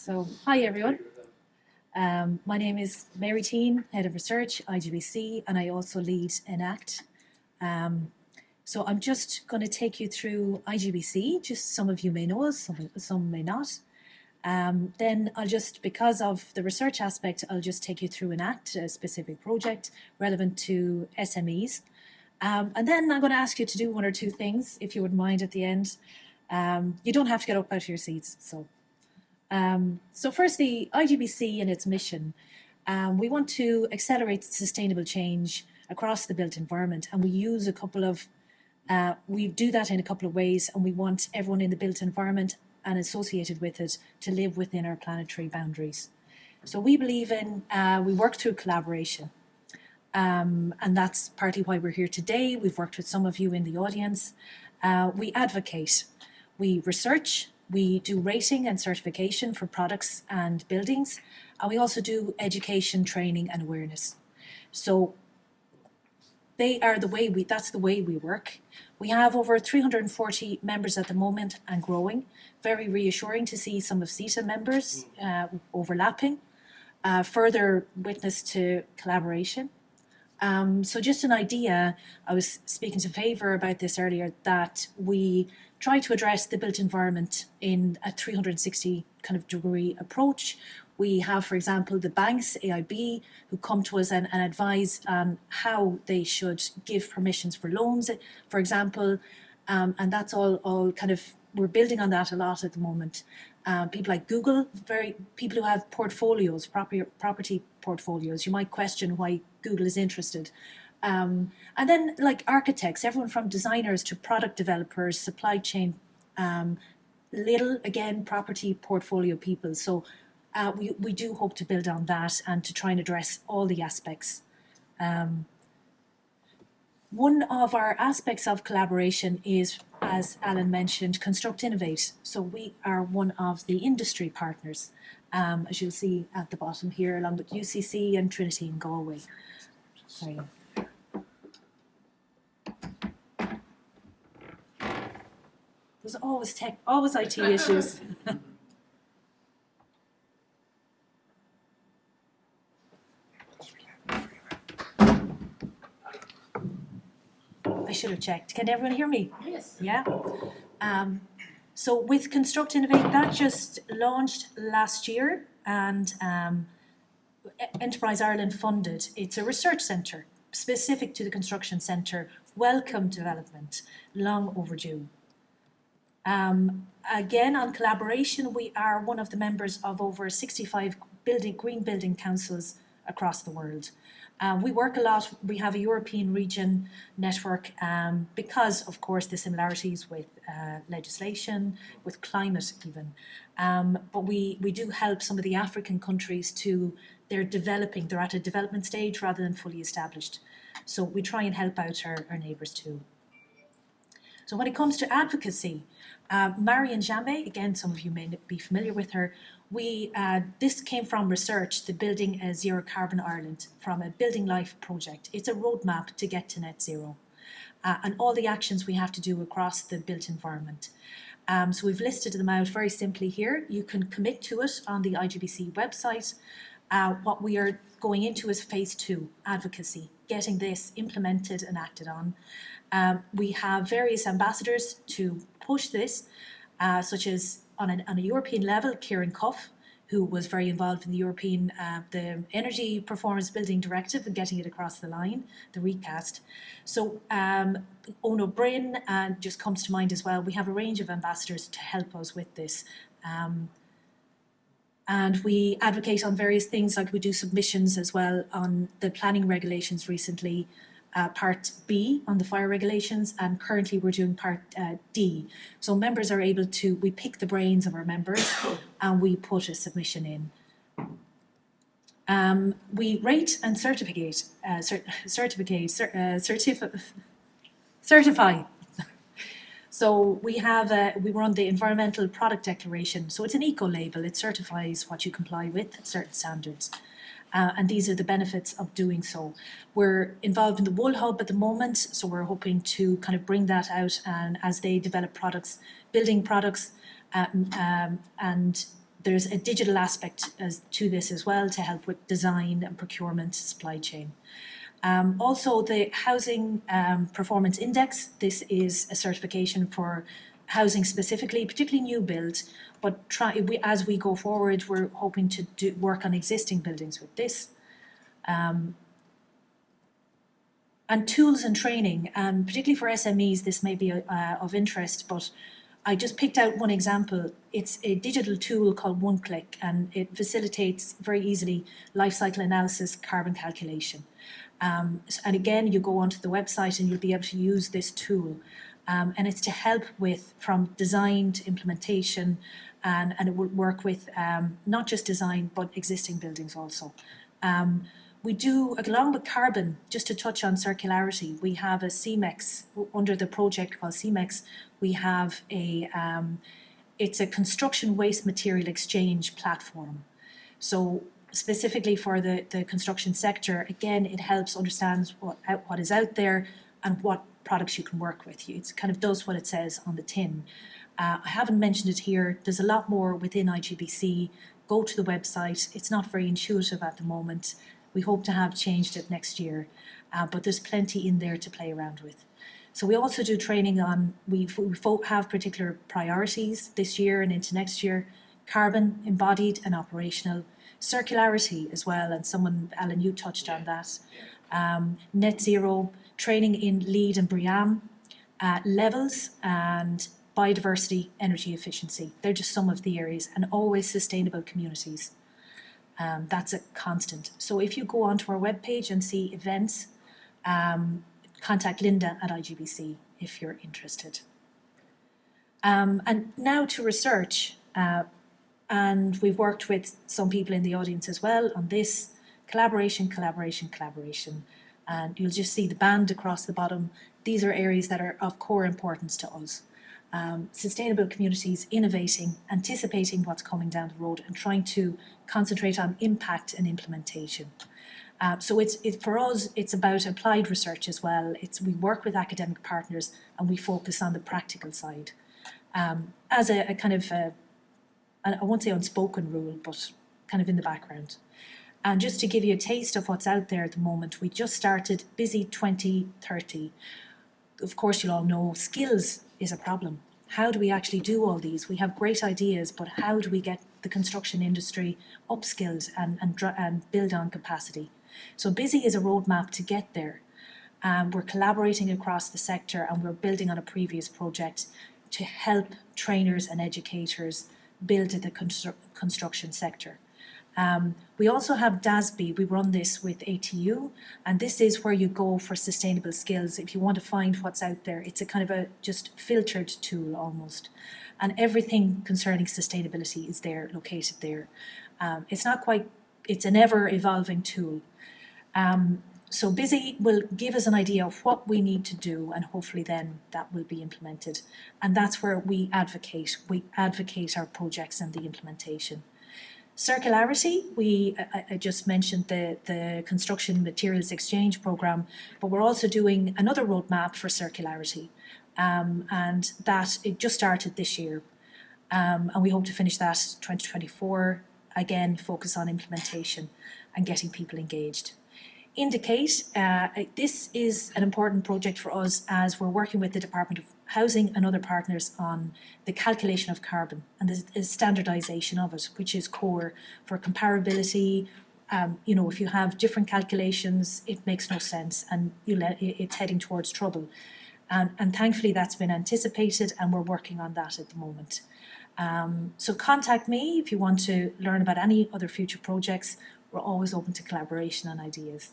Hi everyone. My name is Mary Teehan, Head of Research, IGBC, and I also lead ENACT. So I'm just going to take you through IGBC, just some of you may know us, some may not. Then I'll just, because of the research aspect, I'll just take you through ENACT, a specific project relevant to SMEs. And then I'm going to ask you to do one or two things, if you wouldn't mind at the end. You don't have to get up out of your seats, So firstly, IGBC and its mission. We want to accelerate sustainable change across the built environment, and we use we do that in a couple of ways, and we want everyone in the built environment and associated with it to live within our planetary boundaries. So we believe we work through collaboration. And that's partly why we're here today. We've worked with some of you in the audience. We advocate, we research, we do rating and certification for products and buildings, and we also do education, training and awareness. So that's the way we work. We have over 340 members at the moment and growing. Very reassuring to see some of CitA members overlapping. Further witness to collaboration. So just an idea, I was speaking to Favour about this earlier, that we try to address the built environment in a 360 kind of degree approach. We have, for example, the banks, AIB, who come to us and advise how they should give permissions for loans, for example, and that's all kind of, we're building on that a lot at the moment. People like Google, people who have portfolios, property portfolios. You might question why Google is interested. And then like architects, everyone from designers to product developers, supply chain, again, property portfolio people. So we do hope to build on that and to try and address all the aspects. One of our aspects of collaboration is, as Alan mentioned, Construct Innovate. So we are one of the industry partners, as you'll see at the bottom here, along with UCC and Trinity in Galway. Sorry. There's always IT issues. I should have checked. Can everyone hear me? Yes. Yeah. So with Construct Innovate, that just launched last year, and Enterprise Ireland funded. It's a research centre specific to the construction centre. Welcome development, long overdue. Again, on collaboration, we are one of the members of over 65 green building councils across the world. We work a lot. We have a European region network because, of course, the similarities with legislation, with climate even. But we do help some of the African countries they're at a development stage rather than fully established. So we try and help out our neighbours too. So when it comes to advocacy, Marion Jambe, again, some of you may be familiar with her. This came from research, the Building a Zero Carbon Ireland, from a Building Life project. It's a roadmap to get to net zero and all the actions we have to do across the built environment. So we've listed them out very simply here. You can commit to it on the IGBC website. What we are going into is phase 2, advocacy, getting this implemented and acted on. We have various ambassadors to push this, such as on a European level, Kieran Cuff, who was very involved in the European, the Energy Performance Building Directive and getting it across the line, the recast. So Ono Bryn just comes to mind as well. We have a range of ambassadors to help us with this. And we advocate on various things, like we do submissions as well on the planning regulations recently, Part B on the fire regulations, and currently we're doing Part D. So members are able to, we pick the brains of our members and we put a submission in. We rate and certify. So we run the environmental product declaration. So it's an eco label. It certifies what you comply with, certain standards. And these are the benefits of doing so. We're involved in the Wool Hub at the moment, so we're hoping to kind of bring that out, and as they develop products, building products, and there's a digital aspect to this as well to help with design and procurement, supply chain. Also, the Housing Performance Index. This is a certification for housing specifically, particularly new build. But as we go forward, we're hoping to work on existing buildings with this. And tools and training, and particularly for SMEs, this may be of interest, but I just picked out one example. It's a digital tool called OneClick, and it facilitates very easily life cycle analysis, carbon calculation. And again, you go onto the website and you'll be able to use this tool. And it's to help with from design to implementation, and it will work with not just design, but existing buildings also. We do, along with carbon, just to touch on circularity, we have a CMEX, under the project called CMEX, we have it's a construction waste material exchange platform. So specifically for the construction sector, again, it helps understand what is out there and what products you can work with. It kind of does what it says on the tin. I haven't mentioned it here. There's a lot more within IGBC. Go to the website. It's not very intuitive at the moment. We hope to have changed it next year, but there's plenty in there to play around with. So we also do training on, we have particular priorities this year and into next year: carbon, embodied and operational, circularity as well, and someone, Alan, you touched on that, net zero, training in LEED and BREEAM, levels, and biodiversity, energy efficiency. They're just some of the areas, and always sustainable communities. That's a constant. So if you go onto our webpage and see events, contact Linda at IGBC if you're interested. And now to research, and we've worked with some people in the audience as well on this: collaboration, collaboration, collaboration. And you'll just see the band across the bottom. These are areas that are of core importance to us. Sustainable communities, innovating, anticipating what's coming down the road, and trying to concentrate on impact and implementation. So for us, it's about applied research as well. We work with academic partners and we focus on the practical side. As a kind of, I won't say unspoken rule, but kind of in the background. And just to give you a taste of what's out there at the moment, we just started Busy 2030. Of course, you'll all know skills is a problem. How do we actually do all these? We have great ideas, but how do we get the construction industry upskilled and build on capacity? So Busy is a roadmap to get there. We're collaborating across the sector, and we're building on a previous project to help trainers and educators build the construction sector. We also have DASB. We run this with ATU, and this is where you go for sustainable skills. If you want to find what's out there, it's a kind of a just filtered tool almost. And everything concerning sustainability is there, located there. It's an ever evolving tool. So Busy will give us an idea of what we need to do, and hopefully then that will be implemented. And that's where we advocate. We advocate our projects and the implementation. Circularity, I just mentioned the Construction Materials Exchange Programme, but we're also doing another roadmap for circularity, and that it just started this year, and we hope to finish that 2024. Again, focus on implementation and getting people engaged. Indicate, this is an important project for us as we're working with the Department of Housing and other partners on the calculation of carbon and the standardisation of it, which is core for comparability. If you have different calculations, it makes no sense, and it's heading towards trouble. And thankfully that's been anticipated, and we're working on that at the moment. So contact me if you want to learn about any other future projects. We're always open to collaboration and ideas.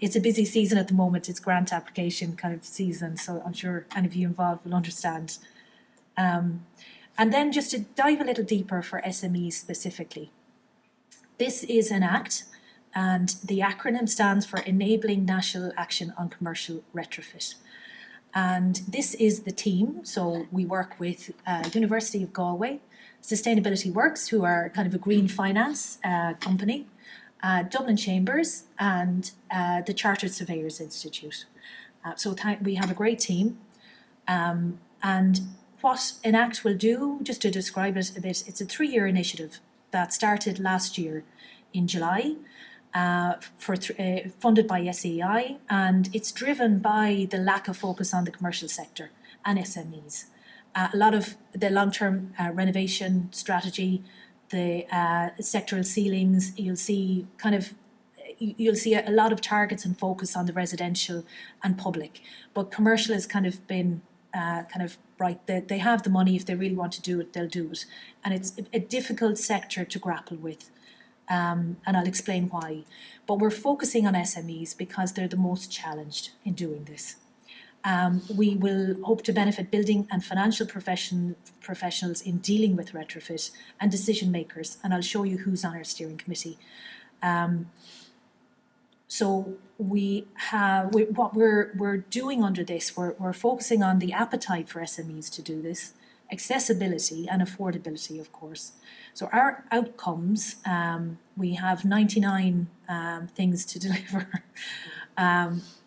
It's a busy season at the moment. It's grant application kind of season, so I'm sure any of you involved will understand. And then just to dive a little deeper for SMEs specifically. This is an act, and the acronym stands for Enabling National Action on Commercial Retrofit. And this is the team. So we work with University of Galway, Sustainability Works, who are kind of a green finance company, Dublin Chambers, and the Chartered Surveyors Institute. So we have a great team. And what Enact will do, just to describe it a bit, it's a 3-year initiative that started last year in July, funded by SEI, and it's driven by the lack of focus on the commercial sector and SMEs. A lot of the long-term renovation strategy, the sectoral ceilings, you'll see a lot of targets and focus on the residential and public, but commercial has kind of been right. They have the money. If they really want to do it, they'll do it, and it's a difficult sector to grapple with, and I'll explain why. But we're focusing on SMEs because they're the most challenged in doing this. We will hope to benefit building and financial professionals in dealing with retrofit and decision makers, and I'll show you who's on our steering committee. So what we're doing under this, we're focusing on the appetite for SMEs to do this, accessibility and affordability, of course. So our outcomes, we have 99 things to deliver,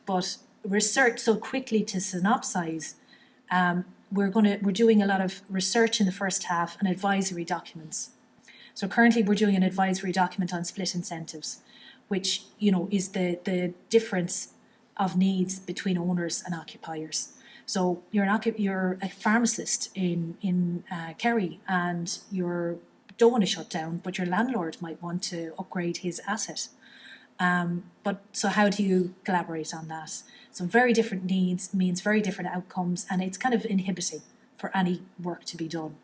but research. So quickly to synopsize, we're doing a lot of research in the first half and advisory documents. So currently we're doing an advisory document on split incentives, which is the difference of needs between owners and occupiers. So you're a pharmacist in Kerry, and you don't want to shut down, but your landlord might want to upgrade his asset. So how do you collaborate on that? So very different needs means very different outcomes, and it's kind of inhibiting for any work to be done.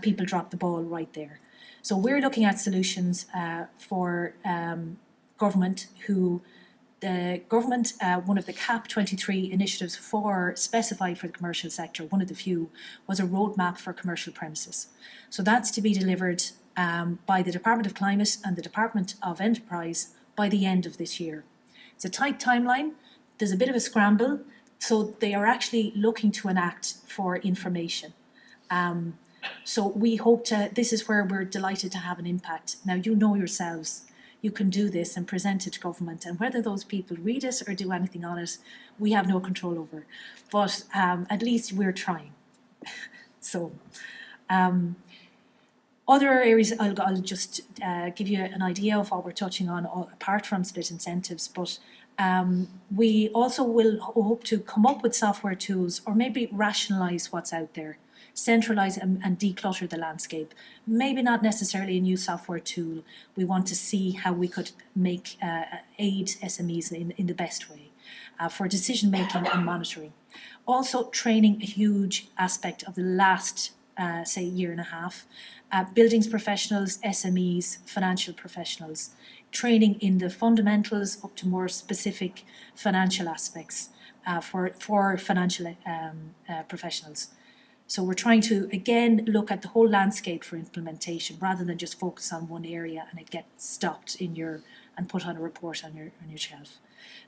People drop the ball right there. So we're looking at solutions for government one of the CAP 23 initiatives specified for the commercial sector, one of the few, was a roadmap for commercial premises. So that's to be delivered by the Department of Climate and the Department of Enterprise by the end of this year. It's a tight timeline. There's a bit of a scramble. So they are actually looking to enact for information. So we hope this is where we're delighted to have an impact. Now, yourselves, you can do this and present it to government, and whether those people read it or do anything on it, we have no control over. But at least we're trying. So other areas, I'll just give you an idea of what we're touching on apart from split incentives, but we also will hope to come up with software tools, or maybe rationalise what's out there, centralise and declutter the landscape. Maybe not necessarily a new software tool. We want to see how we could aid SMEs in the best way for decision making and monitoring. Also training, a huge aspect of the last say year and a half. Buildings professionals, SMEs, financial professionals, training in the fundamentals up to more specific financial aspects for financial professionals. So we're trying to, again, look at the whole landscape for implementation rather than just focus on one area and it gets stopped and put on a report on your shelf.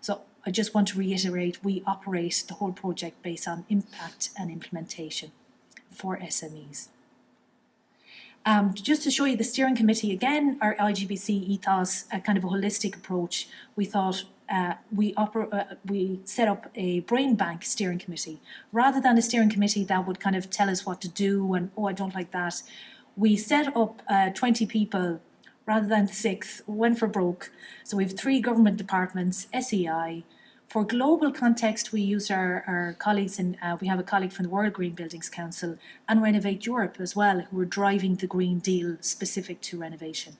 So I just want to reiterate, we operate the whole project based on impact and implementation for SMEs. Just to show you the steering committee again, our IGBC ethos, a kind of a holistic approach. We thought we set up a brain bank steering committee rather than a steering committee that would kind of tell us what to do and I don't like that. We set up 20 people rather than 6. Went for broke. So we have 3 government departments, SEI. For global context, we use our colleagues, and we have a colleague from the World Green Buildings Council and Renovate Europe as well, who are driving the Green Deal specific to renovation.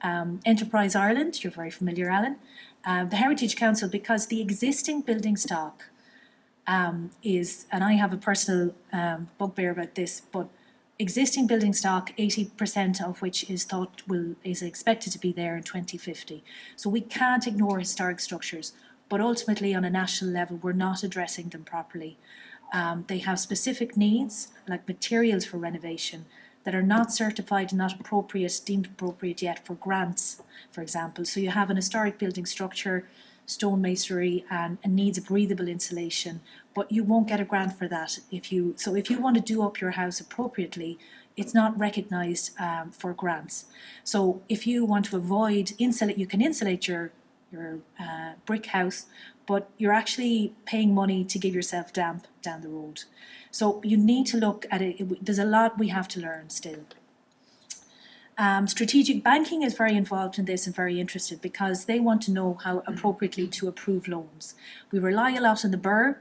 Enterprise Ireland, you're very familiar, Alan. The Heritage Council, because the existing building stock is, and I have a personal bugbear about this, but existing building stock, 80% of which is expected to be there in 2050. So we can't ignore historic structures. But ultimately, on a national level, we're not addressing them properly. They have specific needs, like materials for renovation, that are not certified and not deemed appropriate yet for grants, for example. So you have an historic building structure, stone masonry, and needs a breathable insulation, but you won't get a grant for that. If you want to do up your house appropriately, it's not recognised for grants. So if you want to avoid you can insulate your brick house, but you're actually paying money to give yourself damp down the road. So you need to look at it. There's a lot we have to learn still. Strategic banking is very involved in this and very interested because they want to know how appropriately to approve loans. We rely a lot on the BER,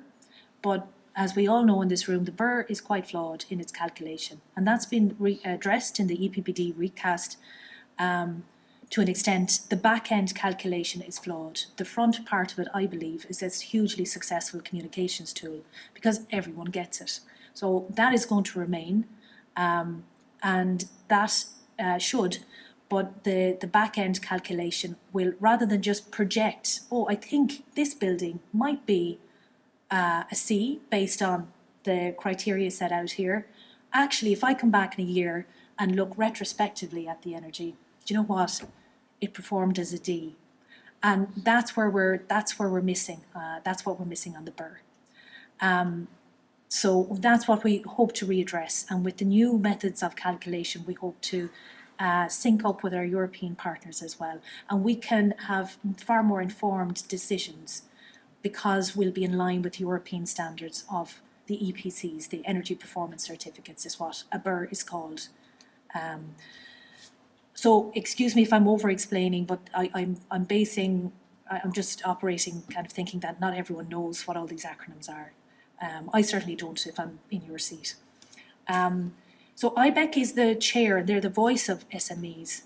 but as we all know in this room, the BER is quite flawed in its calculation, and that's been addressed in the EPBD recast. To an extent, the back-end calculation is flawed. The front part of it, I believe, is this hugely successful communications tool because everyone gets it. So that is going to remain, and that should, but the back-end calculation will, rather than just project, oh, I think this building might be a C based on the criteria set out here. Actually, if I come back in a year and look retrospectively at the energy, do you know what? It performed as a D, and that's where we're missing. That's what we're missing on the BER. So that's what we hope to readdress, and with the new methods of calculation, we hope to sync up with our European partners as well, and we can have far more informed decisions because we'll be in line with European standards of the EPCs, the Energy Performance Certificates, is what a BER is called. So excuse me if I'm over-explaining, but I'm just operating kind of thinking that not everyone knows what all these acronyms are. I certainly don't if I'm in your seat. So IBEC is the chair, they're the voice of SMEs.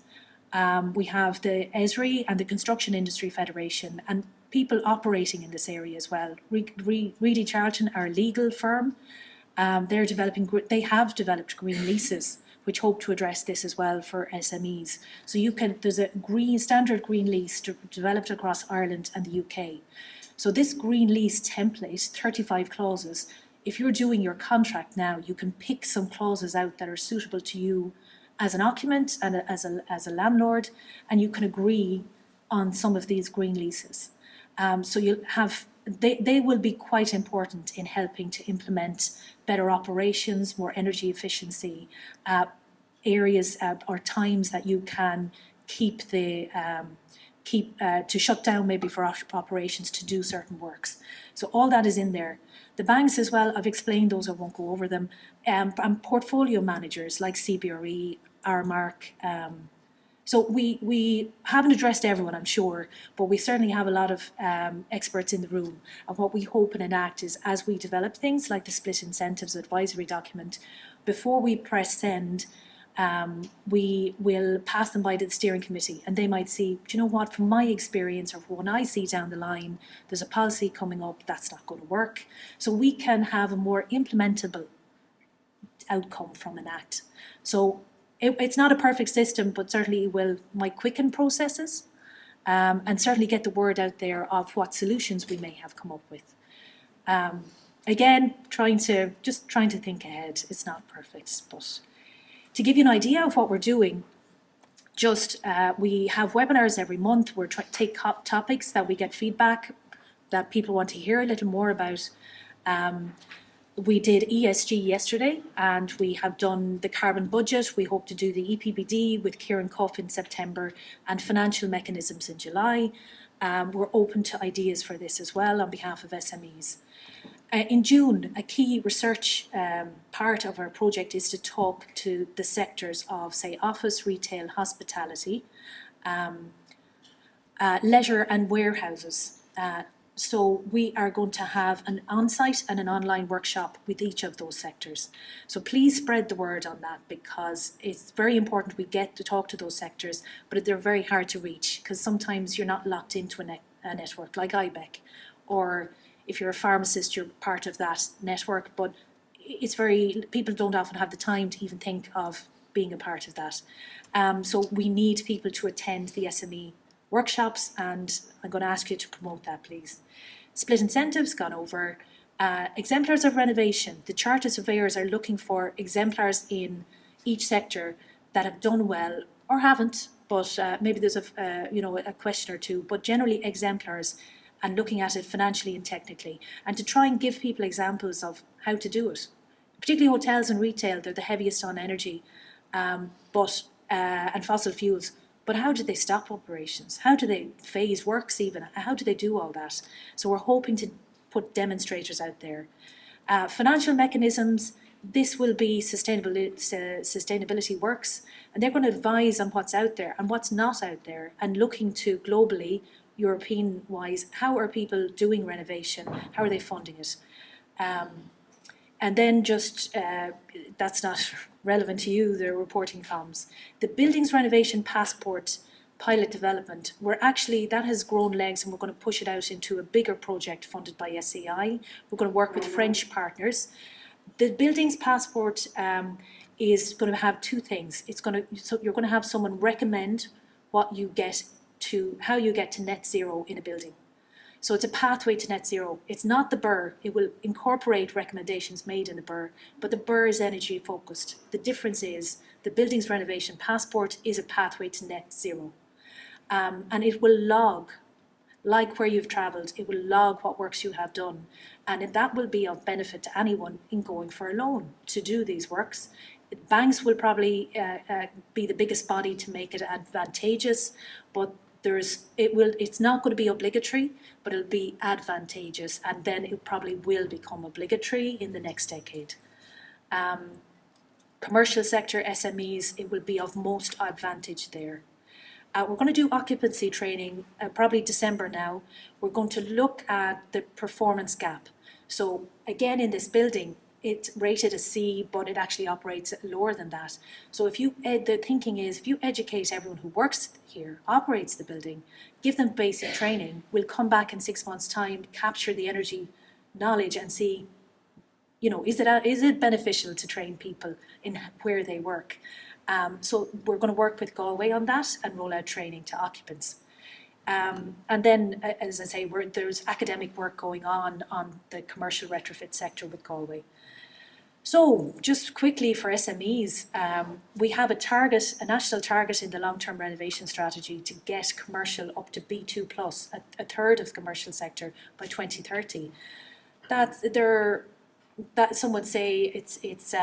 We have the ESRI and the Construction Industry Federation and people operating in this area as well. Reedy Charlton, our legal firm, they have developed green leases which hope to address this as well for SMEs. So there's a standard green lease developed across Ireland and the UK. So this green lease template, 35 clauses, if you're doing your contract now, you can pick some clauses out that are suitable to you as an occupant and as a landlord, and you can agree on some of these green leases. So you'll have, they will be quite important in helping to implement better operations, more energy efficiency, areas or times that you can keep to shut down maybe for operations to do certain works. So all that is in there. The banks as well, I've explained those, I won't go over them, and portfolio managers like CBRE, RMark. So we haven't addressed everyone, I'm sure, but we certainly have a lot of experts in the room. And what we hope and enact is, as we develop things like the split incentives advisory document, before we press send, we will pass them by to the steering committee, and they might see, do you know what, from my experience or when I see down the line, there's a policy coming up that's not going to work. So we can have a more implementable outcome from an act. So it's not a perfect system, but certainly might quicken processes and certainly get the word out there of what solutions we may have come up with. Again, trying to think ahead. It's not perfect, but to give you an idea of what we're doing, we have webinars every month. We're trying to take topics that we get feedback that people want to hear a little more about. We did ESG yesterday, and we have done the carbon budget. We hope to do the EPBD with Kieran Cuff in September and financial mechanisms in July. We're open to ideas for this as well on behalf of SMEs. In June, a key research part of our project is to talk to the sectors of, say, office, retail, hospitality, leisure and warehouses. So we are going to have an on-site and an online workshop with each of those sectors. So please spread the word on that, because it's very important we get to talk to those sectors, but they're very hard to reach because sometimes you're not locked into a network like IBEC, or if you're a pharmacist, you're part of that network, but people don't often have the time to even think of being a part of that. So we need people to attend the SME workshops, and I'm going to ask you to promote that, please. Split incentives, gone over. Exemplars of renovation. The chartered surveyors are looking for exemplars in each sector that have done well or haven't, but maybe there's a question or two, but generally exemplars, and looking at it financially and technically, and to try and give people examples of how to do it. Particularly hotels and retail, they're the heaviest on energy and fossil fuels, But how do they stop operations? How do they phase works even? How do they do all that? So we're hoping to put demonstrators out there. Financial mechanisms, this will be sustainability works, and they're going to advise on what's out there and what's not out there, and looking to globally, European-wise, how are people doing renovation? How are they funding it? And then just, that's not relevant to you, the reporting columns. The Buildings Renovation Passport pilot development, that has grown legs, and we're going to push it out into a bigger project funded by SEI. We're going to work with French partners. The Buildings Passport is going to have two things. You're going to have someone recommend how you get to net zero in a building. So it's a pathway to net zero. It's not the BER. It will incorporate recommendations made in the BER, but the BER is energy focused. The difference is the Buildings Renovation Passport is a pathway to net zero. And it will log, like where you've travelled, it will log what works you have done. And that will be of benefit to anyone in going for a loan to do these works. Banks will probably be the biggest body to make it advantageous, but it's not going to be obligatory, but it'll be advantageous, and then it probably will become obligatory in the next decade. Commercial sector, SMEs, it will be of most advantage there. We're going to do occupancy training, probably December now. We're going to look at the performance gap. So again, in this building, it's rated a C, but it actually operates lower than that. So the thinking is, if you educate everyone who works here, operates the building, give them basic training, we'll come back in 6 months' time, capture the energy knowledge and see, is it beneficial to train people in where they work? So we're going to work with Galway on that and roll out training to occupants. And then, as I say, there's academic work going on the commercial retrofit sector with Galway. So just quickly for SMEs, we have a national target in the long-term renovation strategy to get commercial up to B2 plus, a third of the commercial sector by 2030. That some would say it's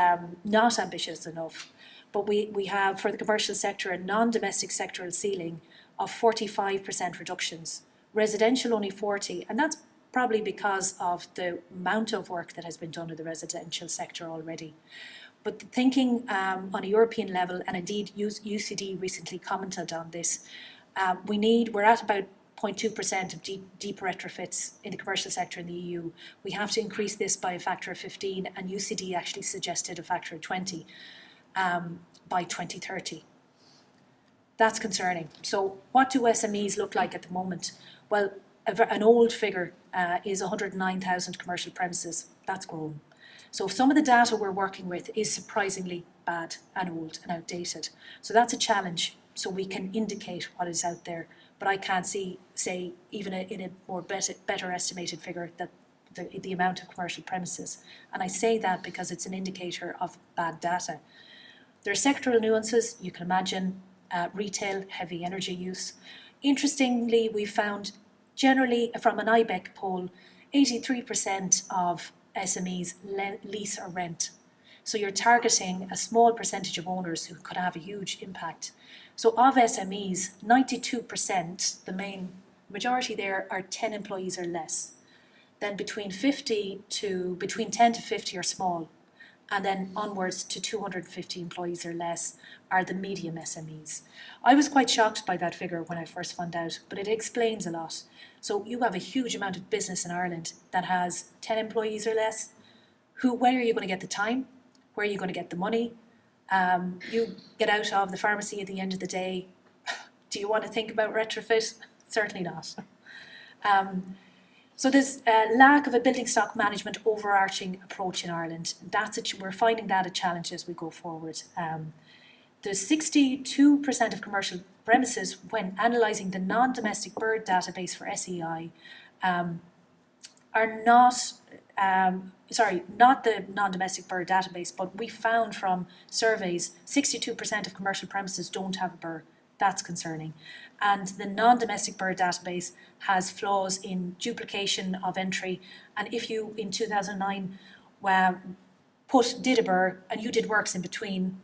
not ambitious enough, but we have for the commercial sector a non-domestic sectoral ceiling of 45% reductions, residential only 40, and that's probably because of the amount of work that has been done in the residential sector already. But the thinking on a European level, and indeed UCD recently commented on this, we're at about 0.2% of deep retrofits in the commercial sector in the EU. We have to increase this by a factor of 15, and UCD actually suggested a factor of 20 by 2030. That's concerning. So what do SMEs look like at the moment? Well, an old figure is 109,000 commercial premises. That's grown. So some of the data we're working with is surprisingly bad and old and outdated. So that's a challenge. So we can indicate what is out there, but I can't say even in a more better estimated figure that the amount of commercial premises. And I say that because it's an indicator of bad data. There are sectoral nuances. You can imagine retail, heavy energy use. Interestingly, we found generally from an IBEC poll, 83% of SMEs lease or rent. So you're targeting a small percentage of owners who could have a huge impact. So of SMEs, 92%, the main majority there are 10 employees or less. Then between 10 to 50 are small. And then onwards to 250 employees or less are the medium SMEs. I was quite shocked by that figure when I first found out, but it explains a lot. So you have a huge amount of business in Ireland that has 10 employees or less. Where are you going to get the time? Where are you going to get the money? You get out of the pharmacy at the end of the day. Do you want to think about retrofit? Certainly not. So there's a lack of a building stock management overarching approach in Ireland. We're finding that a challenge as we go forward. There's 62% of commercial premises, when analysing the non-domestic bird database for SEI, are not the non-domestic bird database, but we found from surveys 62% of commercial premises don't have a bird. That's concerning. And the non-domestic bird database has flaws in duplication of entry. And if you, in 2009, did a bird and you did works in between,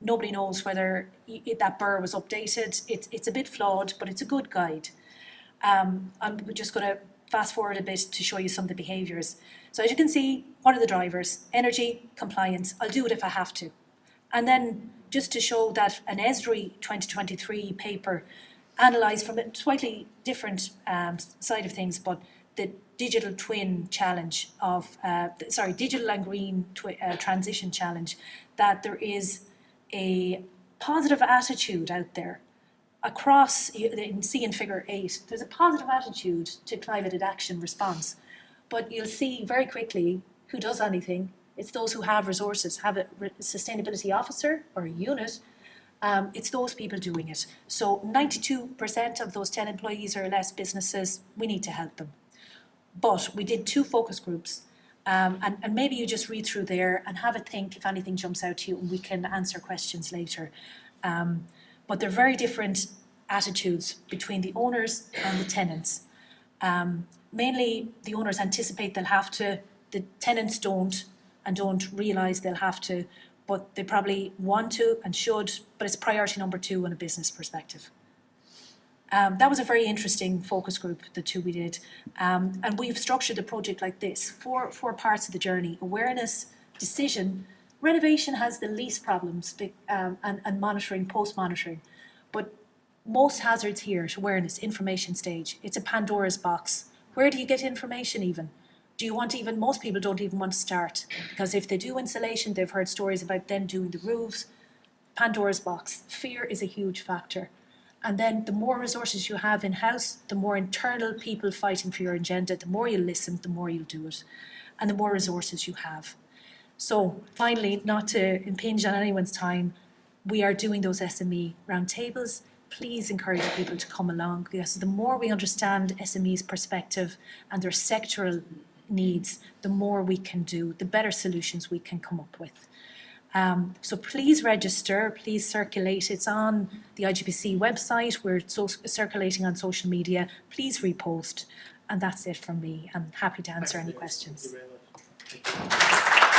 Nobody knows whether that BER was updated. It's a bit flawed, but it's a good guide. I'm just going to fast forward a bit to show you some of the behaviours. So as you can see, what are the drivers? Energy, compliance. I'll do it if I have to. And then just to show that an ESRI 2023 paper analysed from a slightly different side of things, but the digital twin challenge of, digital and green transition challenge, that there is a positive attitude out there across, you can see in figure 8, there's a positive attitude to climate action response. But you'll see very quickly who does anything. It's those who have resources, have a sustainability officer or a unit. It's those people doing it. So 92% of those 10 employees or less businesses, we need to help them. But we did 2 focus groups, and maybe you just read through there and have a think if anything jumps out to you, and we can answer questions later. But they're very different attitudes between the owners and the tenants. Mainly the owners anticipate they'll have to, the tenants don't realise they'll have to, but they probably want to and should, but it's priority number 2 in a business perspective. That was a very interesting focus group, the 2 we did. And we've structured the project like this, four parts of the journey: awareness, decision. Renovation has the least problems, and monitoring, post-monitoring. But most hazards here at awareness, information stage. It's a Pandora's box. Where do you get information even? Do you want to even, most people don't even want to start, because if they do insulation, they've heard stories about them doing the roofs. Pandora's box. Fear is a huge factor. And then the more resources you have in-house, the more internal people fighting for your agenda, the more you listen, the more you'll do it, and the more resources you have. So finally, not to impinge on anyone's time, we are doing those SME roundtables. Please encourage people to come along, because the more we understand SME's perspective and their sectoral needs, the more we can do, the better solutions we can come up with. So please register, please circulate. It's on the IGPC website. We're circulating on social media. Please repost. And that's it from me. I'm happy to answer any questions. Thank you very much.